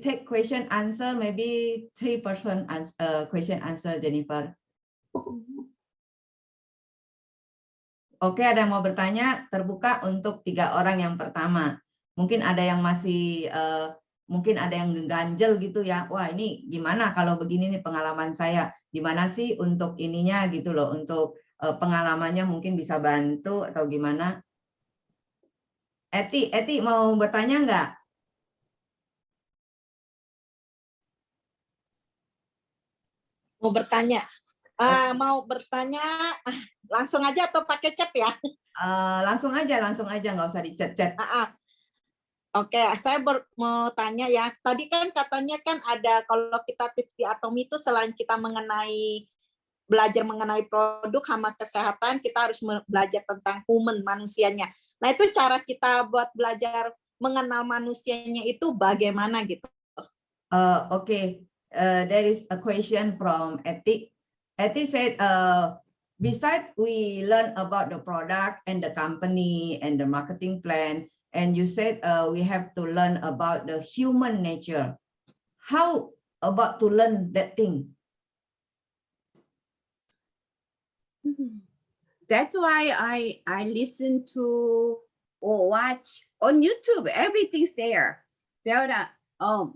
take question answer, maybe 3-person question answer, Jennifer. Oke, ada yang mau bertanya? Terbuka untuk 3 orang yang pertama. Mungkin ada yang masih, mungkin ada yang ganjel gitu ya. Wah, ini gimana kalau begini nih pengalaman saya? Gimana sih untuk ininya gitu loh, untuk pengalamannya mungkin bisa bantu atau gimana? Eti mau bertanya nggak? Mau bertanya? Mau bertanya langsung aja atau pakai chat ya? Langsung aja, nggak usah di chat-chat. Oke, saya mau tanya ya. Tadi kan katanya kan ada kalau kita tips di Atomi itu selain kita belajar mengenai produk sama kesehatan, kita harus belajar tentang human, manusianya. Nah, itu cara kita buat belajar mengenal manusianya itu bagaimana gitu? Okay, there is a question from Eti. Eti said, besides we learn about the product and the company and the marketing plan, and you said we have to learn about the human nature. How about to learn that thing? That's why I listen to or watch on YouTube. Everything's there. There are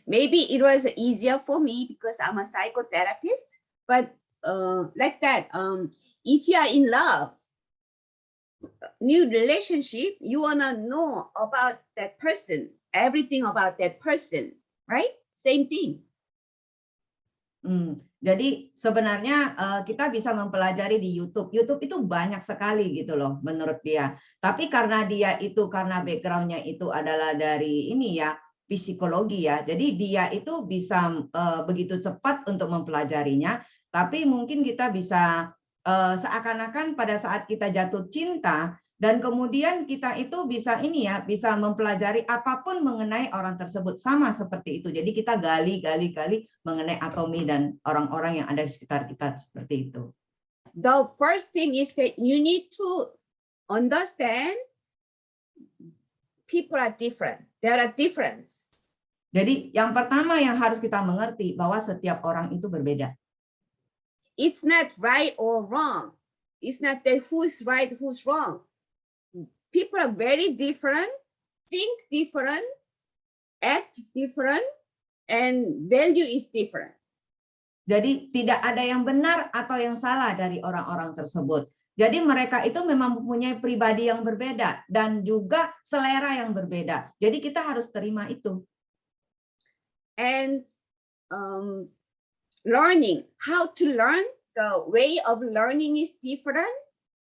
maybe it was easier for me because I'm a psychotherapist. But like that, if you are in love, new relationship, you wanna know about that person, everything about that person, right? Same thing. Jadi sebenarnya kita bisa mempelajari di YouTube. YouTube itu banyak sekali gitu loh menurut dia. Tapi karena backgroundnya itu adalah dari ini ya, psikologi ya. Jadi dia itu bisa begitu cepat untuk mempelajarinya. Tapi mungkin kita bisa seakan-akan pada saat kita jatuh cinta, dan kemudian kita itu bisa bisa mempelajari apapun mengenai orang tersebut, sama seperti itu. Jadi kita gali mengenai Atomi dan orang-orang yang ada di sekitar kita seperti itu. The first thing is that you need to understand people are different. There are difference. Jadi yang pertama yang harus kita mengerti bahwa setiap orang itu berbeda. It's not right or wrong. It's not that who's right, who's wrong. People are very different, think different, act different, and value is different. Jadi tidak ada yang benar atau yang salah dari orang-orang tersebut. Jadi mereka itu memang mempunyai pribadi yang berbeda dan juga selera yang berbeda. Jadi kita harus terima itu. And learning, how to learn, the way of learning is different.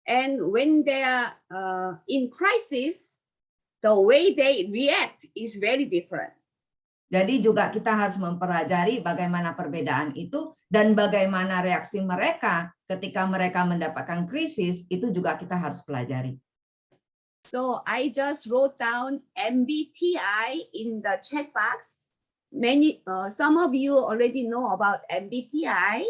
And when they are in crisis, the way they react is very different. Jadi juga kita harus mempelajari bagaimana perbedaan itu dan bagaimana reaksi mereka ketika mereka mendapatkan krisis, itu juga kita harus pelajari. So I just wrote down MBTI in the chat box. Some of you already know about MBTI.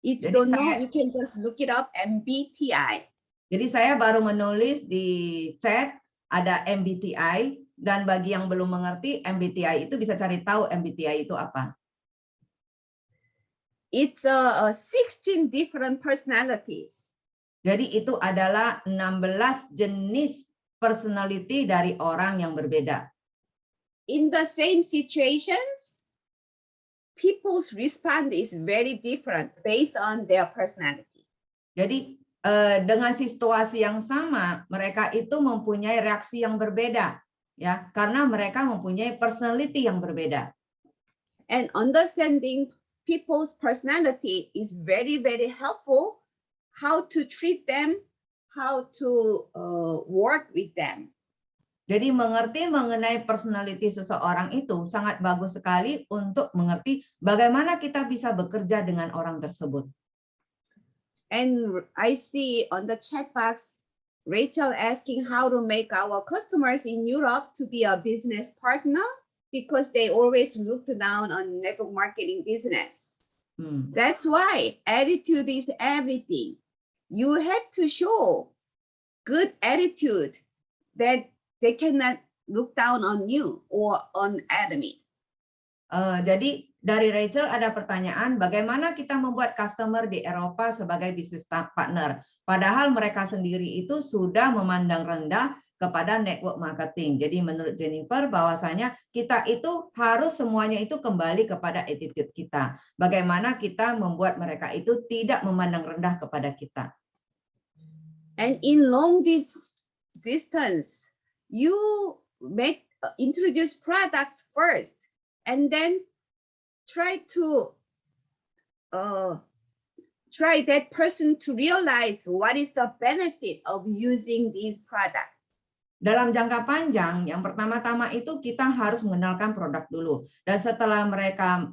If you don't know, you can just look it up, MBTI. Jadi saya baru menulis di chat ada MBTI, dan bagi yang belum mengerti MBTI itu bisa cari tahu MBTI itu apa. It's 16 different personalities. Jadi itu adalah 16 jenis personality dari orang yang berbeda. In the same situations, people's response is very different based on their personality. Jadi dengan situasi yang sama, mereka itu mempunyai reaksi yang berbeda, ya, karena mereka mempunyai personality yang berbeda. And understanding people's personality is very, very helpful. How to treat them, how to work with them. Jadi mengerti mengenai personality seseorang itu sangat bagus sekali untuk mengerti bagaimana kita bisa bekerja dengan orang tersebut. And I see on the chat box, Rachel asking how to make our customers in Europe to be a business partner because they always look down on network marketing business. That's why attitude is everything. You have to show good attitude that they cannot look down on you or on enemy? Jadi dari Rachel ada pertanyaan, bagaimana kita membuat customer di Eropa sebagai bisnis partner? Padahal mereka sendiri itu sudah memandang rendah kepada network marketing. Jadi menurut Jennifer bahwasanya kita itu harus semuanya itu kembali kepada attitude kita. Bagaimana kita membuat mereka itu tidak memandang rendah kepada kita. And in long distance, you introduce products first, and then try that person to realize what is the benefit of using these products. Dalam jangka panjang, yang pertama-tama itu kita harus mengenalkan produk dulu. Dan setelah mereka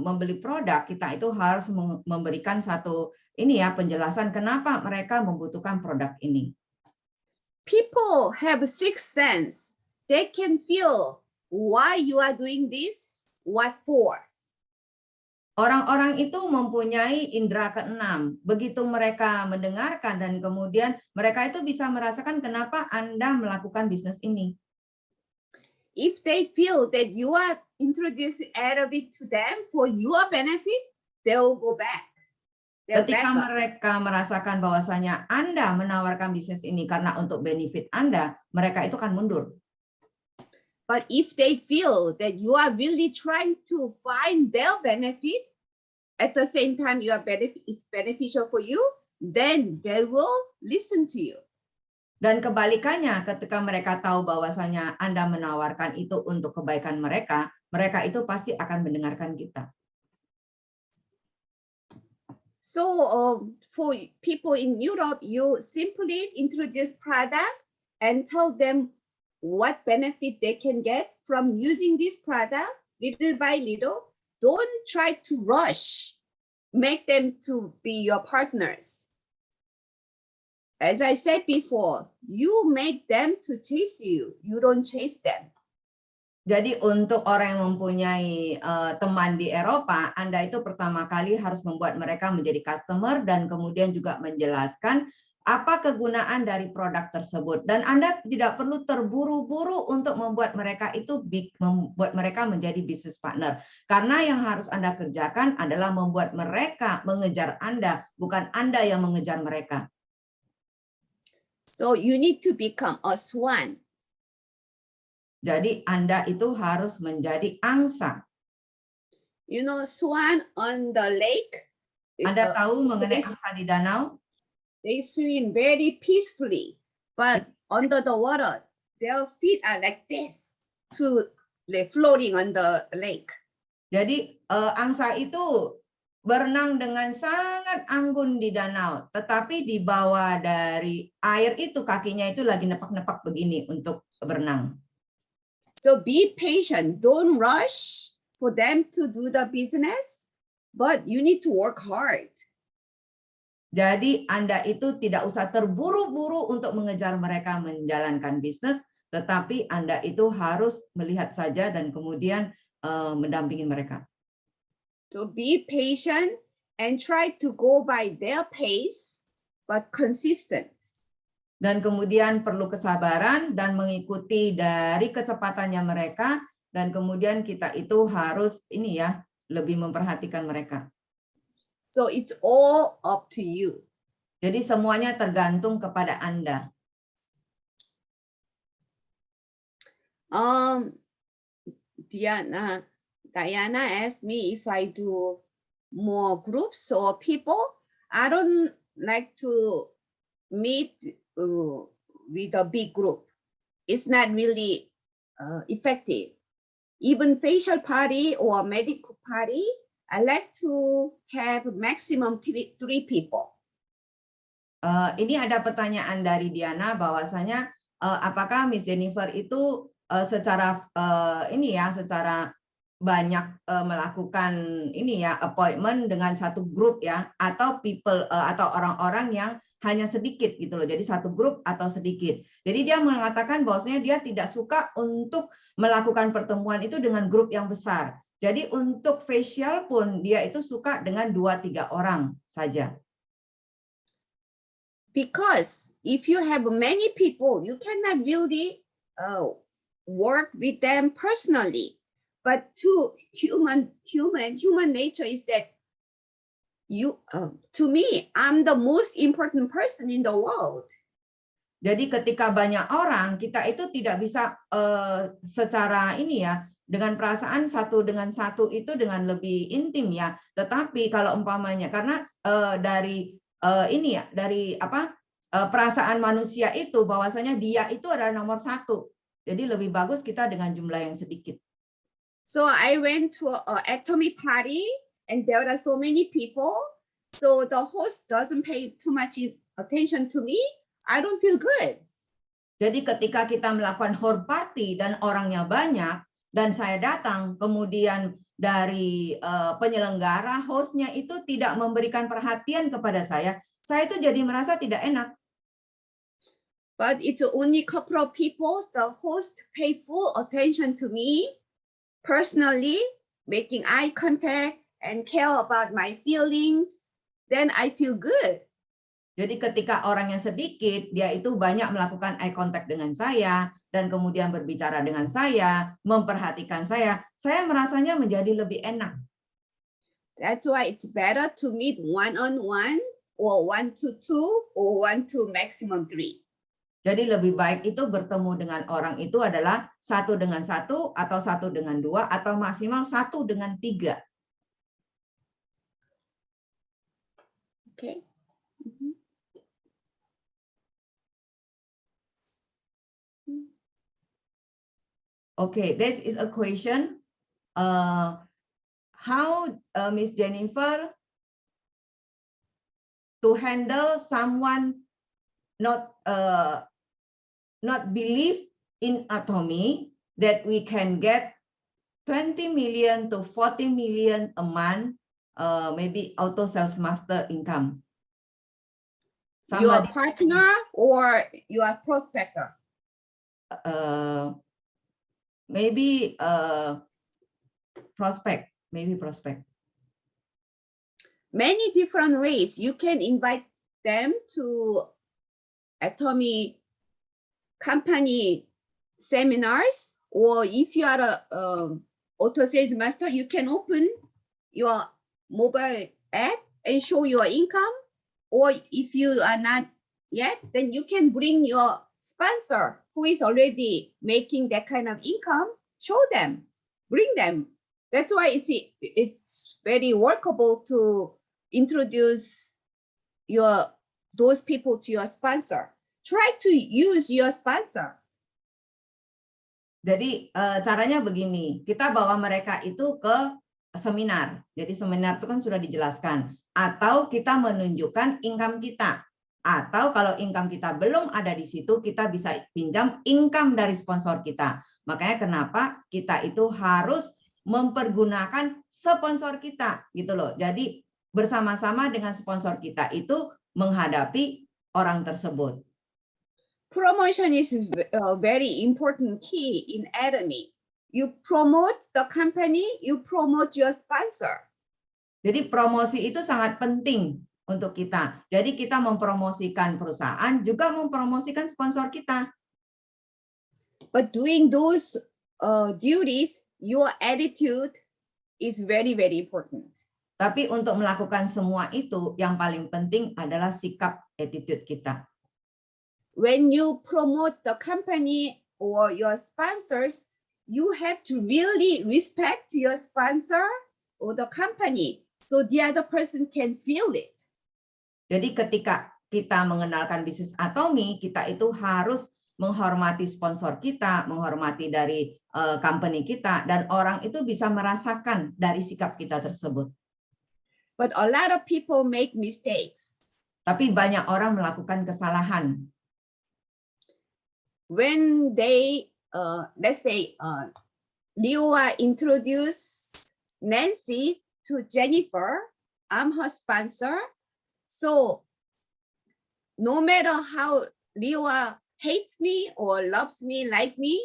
membeli produk, kita itu harus memberikan satu penjelasan kenapa mereka membutuhkan produk ini. People have a sixth sense. They can feel why you are doing this, what for. Orang-orang itu mempunyai indera keenam. Begitu mereka mendengarkan dan kemudian mereka itu bisa merasakan kenapa Anda melakukan bisnis ini. If they feel that you are introducing Arabic to them for your benefit, they will go back. Ketika mereka merasakan bahwasanya Anda menawarkan bisnis ini karena untuk benefit Anda, mereka itu akan mundur. But if they feel that you are really trying to find their benefit, at the same time it's beneficial for you, then they will listen to you. Dan kebalikannya, ketika mereka tahu bahwasanya Anda menawarkan itu untuk kebaikan mereka, mereka itu pasti akan mendengarkan kita. So for people in Europe, you simply introduce product and tell them what benefit they can get from using this product little by little. Don't try to rush, make them to be your partners. As I said before, you make them to chase you. You don't chase them. Jadi untuk orang yang mempunyai teman di Eropa, Anda itu pertama kali harus membuat mereka menjadi customer dan kemudian juga menjelaskan apa kegunaan dari produk tersebut. Dan Anda tidak perlu terburu-buru untuk membuat mereka menjadi business partner. Karena yang harus Anda kerjakan adalah membuat mereka mengejar Anda, bukan Anda yang mengejar mereka. So you need to become a swan. Jadi Anda itu harus menjadi angsa. You know, swan on the lake. Anda tahu mengenai angsa di danau? They swim very peacefully, but under the water, their feet are like this, they're floating on the lake. Jadi angsa itu berenang dengan sangat anggun di danau, tetapi di bawah dari air itu kakinya itu lagi nepak-nepak begini untuk berenang. So be patient, don't rush for them to do the business, but you need to work hard. Jadi Anda itu tidak usah terburu-buru untuk mengejar mereka menjalankan bisnis, tetapi Anda itu harus melihat saja dan kemudian mendampingi mereka. So be patient and try to go by their pace, but consistent. Dan kemudian perlu kesabaran dan mengikuti dari kecepatannya mereka, dan kemudian kita itu harus lebih memperhatikan mereka. So it's all up to you. Jadi semuanya tergantung kepada Anda. Diana asked me if I do more groups or people. I don't like to meet with a big group. It's not really effective. Even facial party or medical party, I like to have maximum 3 people. Ini ada pertanyaan dari Diana bahwasanya apakah Miss Jennifer itu secara secara banyak melakukan appointment dengan satu grup ya, atau people atau orang-orang yang hanya sedikit gitu loh. Jadi satu grup atau sedikit. Jadi dia mengatakan bahwasanya dia tidak suka untuk melakukan pertemuan itu dengan grup yang besar. Jadi untuk facial pun dia itu suka dengan 2-3 orang saja. Because if you have many people, you cannot really work with them personally. But to human nature is that to me, I'm the most important person in the world. Jadi ketika banyak orang, kita itu tidak bisa secara ini ya, dengan perasaan satu dengan satu itu dengan lebih intim ya. Tetapi kalau umpamanya karena dari ini ya, dari perasaan manusia itu bahwasanya dia itu adalah nomor satu. Jadi lebih bagus kita dengan jumlah yang sedikit. So I went to an atomic party and there are so many people. So the host doesn't pay too much attention to me. I don't feel good. Jadi ketika kita melakukan horde party dan orangnya banyak dan saya datang, kemudian dari penyelenggara hostnya itu tidak memberikan perhatian kepada saya itu jadi merasa tidak enak. But it's only a couple of people. The host pay full attention to me personally, making eye contact and care about my feelings. Then I feel good. Jadi ketika orangnya sedikit, dia itu banyak melakukan eye contact dengan saya dan kemudian berbicara dengan saya, memperhatikan saya merasanya menjadi lebih enak. That's why it's better to meet one-on-one or 1-2 or 1 to maximum 3. Jadi lebih baik itu bertemu dengan orang itu adalah 1 dengan 1 atau 1 dengan 2 atau maksimal 1 dengan 3. Okay. Okay, this is a question. How Miss Jennifer to handle someone not believe in Atomy that we can get 20 million to 40 million a month, maybe auto sales master income. Your partner or your prospector? Maybe prospect. Many different ways. You can invite them to Atomy company seminars, or if you are a auto sales master, you can open your mobile app and show your income. Or if you are not yet, then you can bring your sponsor who is already making that kind of income, show them, bring them. That's why it's very workable to introduce those people to your sponsor. Try to use your sponsor. Jadi caranya begini, kita bawa mereka itu ke seminar. Jadi seminar itu kan sudah dijelaskan. Atau kita menunjukkan income kita. Atau kalau income kita belum ada di situ, kita bisa pinjam income dari sponsor kita. Makanya kenapa kita itu harus mempergunakan sponsor kita, gitu loh. Jadi bersama-sama dengan sponsor kita itu menghadapi orang tersebut. Promotion is a very important key in Atomy. You promote the company, you promote your sponsor. Jadi promosi itu sangat penting untuk kita. Jadi kita mempromosikan perusahaan, juga mempromosikan sponsor kita. But doing those duties, your attitude is very, very important. Tapi untuk melakukan semua itu, yang paling penting adalah sikap attitude kita. When you promote the company or your sponsors, you have to really respect your sponsor or the company, so the other person can feel it. Jadi ketika kita mengenalkan bisnis Atomy, kita itu harus menghormati sponsor kita, menghormati dari company kita, dan orang itu bisa merasakan dari sikap kita tersebut. But a lot of people make mistakes. Tapi banyak orang melakukan kesalahan. When they, let's say, Liwa introduced Nancy to Jennifer, I'm her sponsor. So no matter how Liwa hates me or loves me, like me,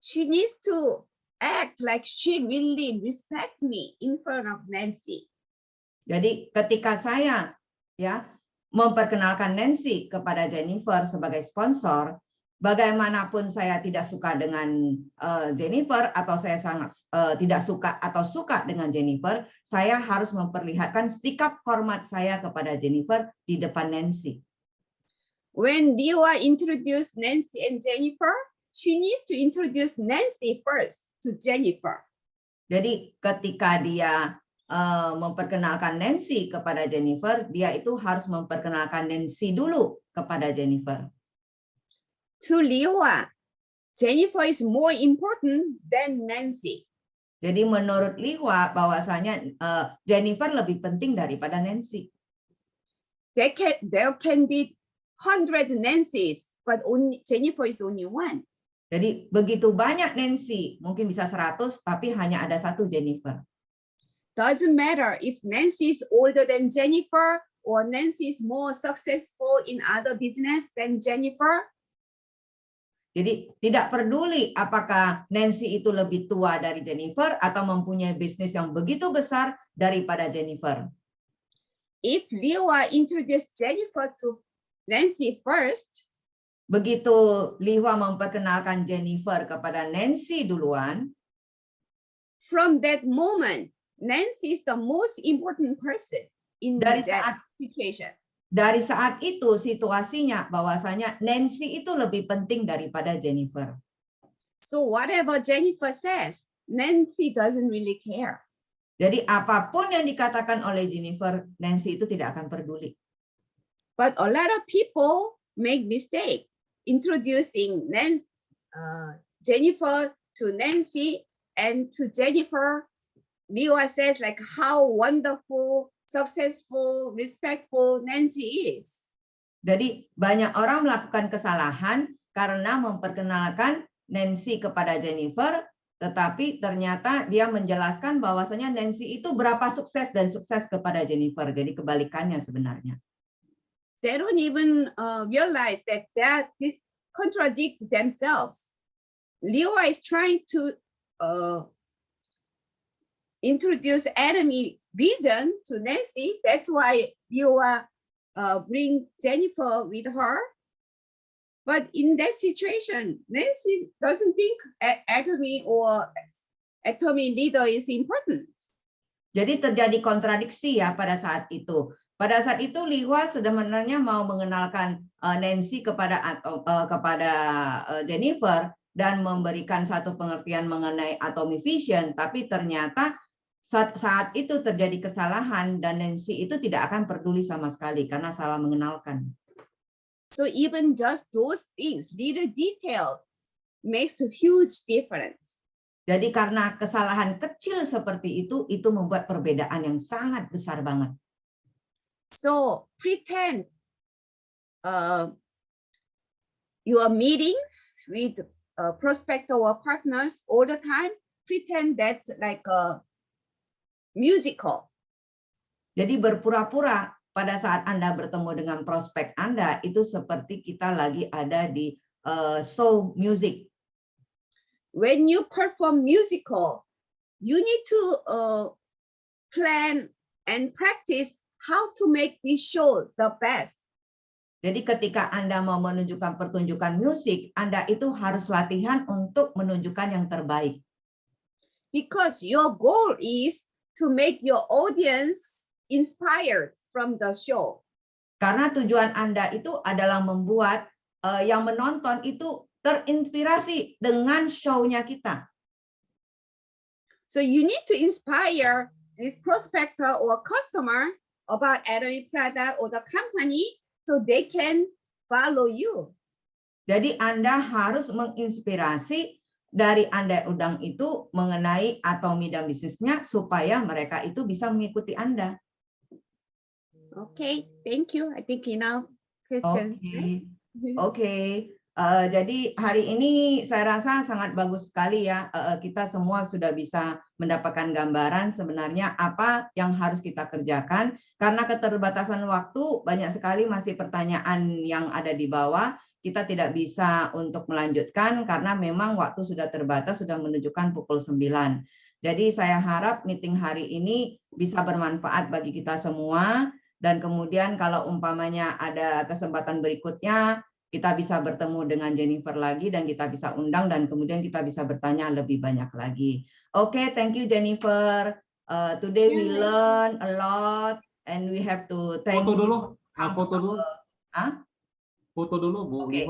she needs to act like she really respects me in front of Nancy. Jadi ketika saya memperkenalkan Nancy kepada Jennifer sebagai sponsor, bagaimanapun saya tidak suka dengan Jennifer atau saya sangat tidak suka atau suka dengan Jennifer, saya harus memperlihatkan sikap hormat saya kepada Jennifer di depan Nancy. When Liwa introduced Nancy and Jennifer, she needs to introduce Nancy first to Jennifer. Jadi ketika dia memperkenalkan Nancy kepada Jennifer, dia itu harus memperkenalkan Nancy dulu kepada Jennifer. To Liwa, Jennifer is more important than Nancy. Jadi menurut Liwa bahwasanya Jennifer lebih penting daripada Nancy. There can be 100 Nancys, but only Jennifer is only one. Jadi begitu banyak Nancy, mungkin bisa 100, tapi hanya ada satu Jennifer. Doesn't matter if Nancy is older than Jennifer or Nancy is more successful in other business than Jennifer. Jadi tidak peduli apakah Nancy itu lebih tua dari Jennifer atau mempunyai bisnis yang begitu besar daripada Jennifer. If Liwa introduced Jennifer to Nancy first, begitu Liwa memperkenalkan Jennifer kepada Nancy duluan, from that moment, Nancy is the most important person in that situation. Dari saat itu situasinya bahwasanya Nancy itu lebih penting daripada Jennifer. So whatever Jennifer says, Nancy doesn't really care. Jadi apapun yang dikatakan oleh Jennifer, Nancy itu tidak akan peduli. But a lot of people make mistake introducing Jennifer to Nancy, and to Jennifer, Liwa says like how wonderful, successful, respectful Nancy is. Jadi banyak orang melakukan kesalahan karena memperkenalkan Nancy kepada Jennifer, tetapi ternyata dia menjelaskan bahwasanya Nancy itu berapa sukses dan sukses kepada Jennifer. Jadi kebalikannya sebenarnya. They don't even realize that they contradict themselves. Liwa is trying to introduce enemy vision to Nancy. That's why Liwa bring Jennifer with her. But in that situation, Nancy doesn't think academy or academy leader is important. Jadi terjadi kontradiksi ya pada saat itu. Pada saat itu Liwa sebenarnya mau mengenalkan Nancy kepada Jennifer dan memberikan satu pengertian mengenai atomic vision, tapi ternyata saat itu terjadi kesalahan dan Nancy itu tidak akan peduli sama sekali karena salah mengenalkan. So even just those things, little detail, makes a huge difference. Jadi karena kesalahan kecil seperti itu membuat perbedaan yang sangat besar banget. So pretend your meetings with prospector or partners all the time, pretend that's like a musical. Jadi berpura-pura pada saat Anda bertemu dengan prospek Anda itu seperti kita lagi ada di show music. When you perform musical, you need to plan and practice how to make this show the best. Jadi ketika Anda mau menunjukkan pertunjukan musik, Anda itu harus latihan untuk menunjukkan yang terbaik. Because your goal is to make your audience inspired from the show. Karena tujuan Anda itu adalah membuat yang menonton itu terinspirasi dengan show-nya kita. So you need to inspire this prospector or customer about any product or the company so they can follow you. Jadi Anda harus menginspirasi dari Anda undang itu mengenai atomi dan bisnisnya supaya mereka itu bisa mengikuti Anda. Okay, thank you. I think enough questions. Oke. Jadi hari ini saya rasa sangat bagus sekali ya. Kita semua sudah bisa mendapatkan gambaran sebenarnya apa yang harus kita kerjakan. Karena keterbatasan waktu, banyak sekali masih pertanyaan yang ada di bawah. Kita tidak bisa untuk melanjutkan karena memang waktu sudah terbatas, sudah menunjukkan pukul 9. Jadi saya harap meeting hari ini bisa bermanfaat bagi kita semua. Dan kemudian kalau umpamanya ada kesempatan berikutnya, kita bisa bertemu dengan Jennifer lagi dan kita bisa undang dan kemudian kita bisa bertanya lebih banyak lagi. Oke, thank you Jennifer. Today we learn a lot and we have to thank Foto dulu. you. Foto dulu. Foto dulu, Bu. Okay.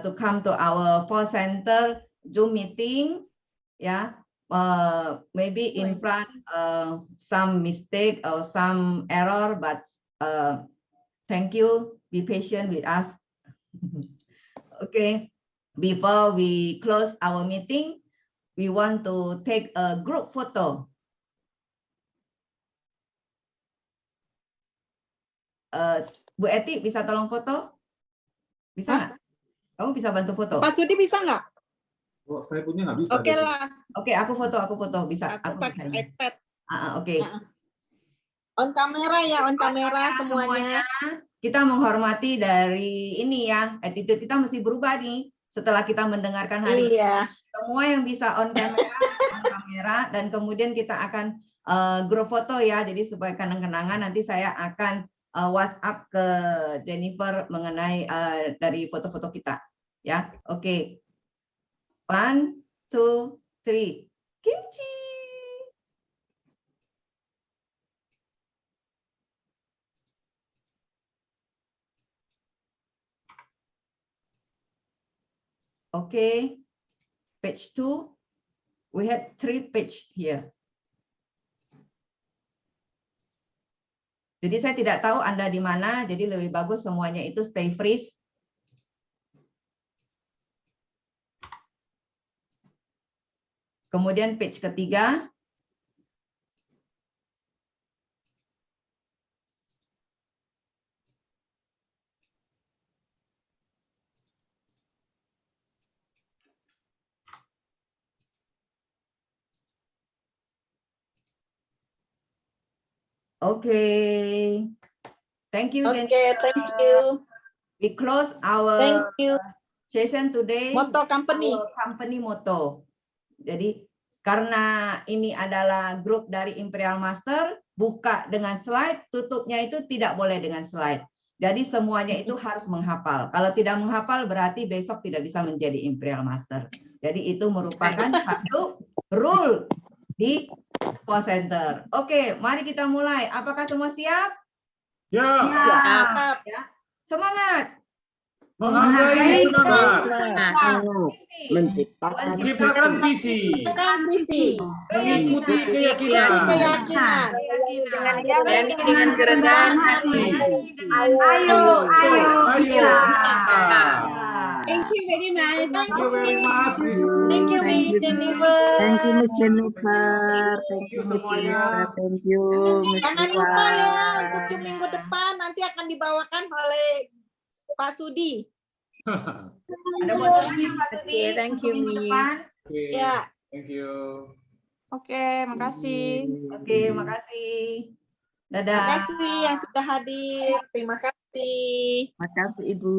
To come to our call center Zoom meeting, yeah. Maybe in front some mistake or some error, but thank you. Be patient with us. Okay. Before we close our meeting, we want to take a group photo. Bu Eti bisa tolong foto? Bisa nggak? Kamu bisa bantu foto? Pak Sudi bisa nggak? Oh, saya punya nggak bisa. Oke lah. Oke, aku foto bisa. Aku pakai iPad. Oke. On kamera ya, on kamera semuanya. Kita menghormati dari ini ya, attitude kita mesti berubah nih setelah kita mendengarkan hari ini. Semua yang bisa on kamera, dan kemudian kita akan grup foto ya, jadi supaya kenang-kenangan nanti saya akan WhatsApp ke Jennifer mengenai dari foto-foto kita ya. Oke. 1, 2, 3. Kimchi. Okay, page 2, we have 3 page here. Jadi saya tidak tahu Anda di mana, jadi lebih bagus semuanya itu stay freeze. Kemudian page ketiga. Okay. Thank you. Okay, thank you. We close our session today. Motto company. Our company motto. Jadi karena ini adalah grup dari Imperial Master, buka dengan slide, tutupnya itu tidak boleh dengan slide. Jadi semuanya itu harus menghafal. Kalau tidak menghafal berarti besok tidak bisa menjadi Imperial Master. Jadi itu merupakan satu rule di call center. Oke, mari kita mulai. Apakah semua siap? Ya. Siap. Ya. Semangat. Menghargai semangat. Menciptakan visi. Mengikuti keyakinan. Dengan kerendahan hati. Ayo. Thank you very much. Thank you very much, Miss. Thank you, Miss Jennifer. Thank you, Miss Jennifer. Thank you, Miss Jennifer. Thank you, Miss Jangan lupa ya, untuk Zoom minggu depan nanti akan dibawakan oleh Pak Sudi. Ada modelnya Pak Sudi. Thank you, Miss. Ya. Thank you. Oke, makasih. Oke, makasih. Dadah. Terima kasih yang sudah hadir. Terima kasih. Makasih, Ibu.